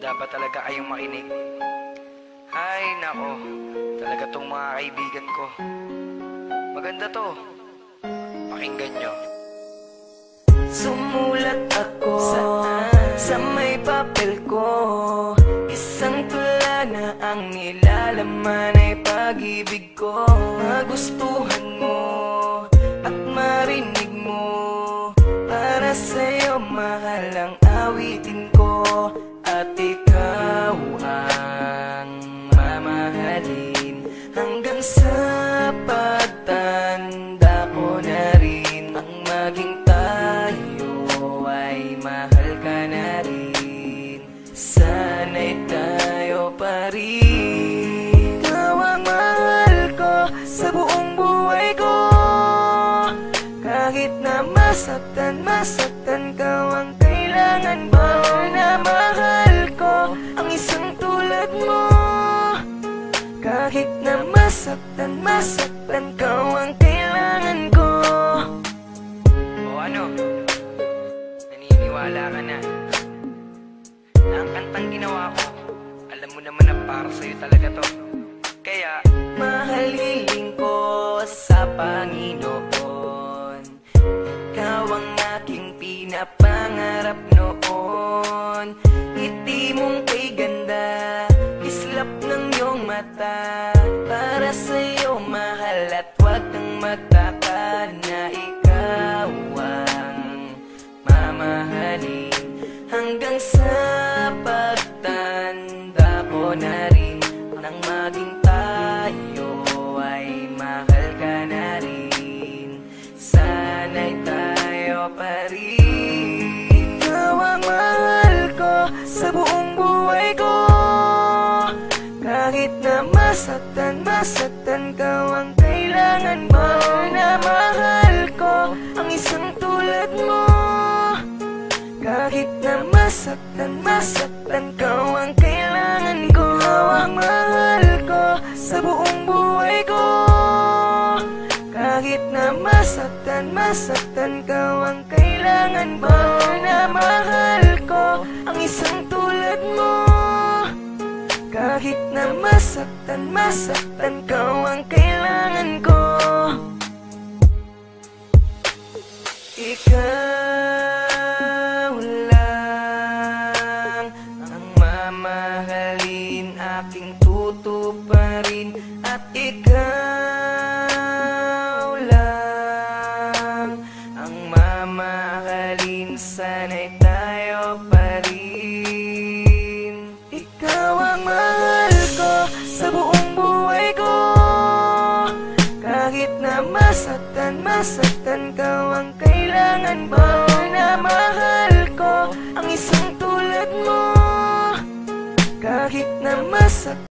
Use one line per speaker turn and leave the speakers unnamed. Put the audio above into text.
dapat talaga kayong makinig. Ay, nako, talaga tong mga kaibigan ko. Maganda to. Pakinggan nyo.
Sumulat ako sa may papel ko. Isang tula na ang nilalaman ay pag-ibig ko. Magustuhan mo at marinig mo. Para sa'yo mahal ang awitin ko. At ikaw ang mamahalin hanggang sa pagtanda ko na rin. Ang maging tayo ay mahal ka na rin. Sana'y tayo pa rin. Ikaw ang mahal ko sa buong buhay ko. Kahit na masaktan ka, ang kailangan ba na mahal ko ang isang tulad mo. Kahit na masaktan ka, ang kailangan ko.
O ano? Naniniwala ka na? Na ang kantang ginawa ko, alam mo naman na para sa'yo talaga to. Kaya,
mahalin ko sa Panginoon. Ikaw ang aking pinapangarap noon. Ngiti mong kay ganda, kislap ng iyong mata. Para sa'yo mahal at huwag kang magtaka na ikaw ang mamahalin hanggang sa pagtanda ko na rin. Nang maging tayo ay mahal ka na rin. Sana'y tayo pa rin. Ikaw ang mahal ko sa buong buhay ko. Kahit na masaktan ka, ang kailangan ba na mahal ko ang isang tulad mo. Kahit na masaktan ka, ang kailangan ko. Ikaw ang mahal ko sa buong buhay ko. Kahit na masaktan ka, ang kailangan ba na mahal ko ang isang tulad mo. Kahit na masaktan ka, ang kailangan ko. Ikaw lang ang mamahalin, aking tutuparin. At ikaw lang ang mamahalin, sana'y tayo pa rin. Ikaw ang mahal ko sa buong buhay ko. Kahit na masaktan ka, ang kailangan ba na mahal ko ang isang tulad mo. Kahit na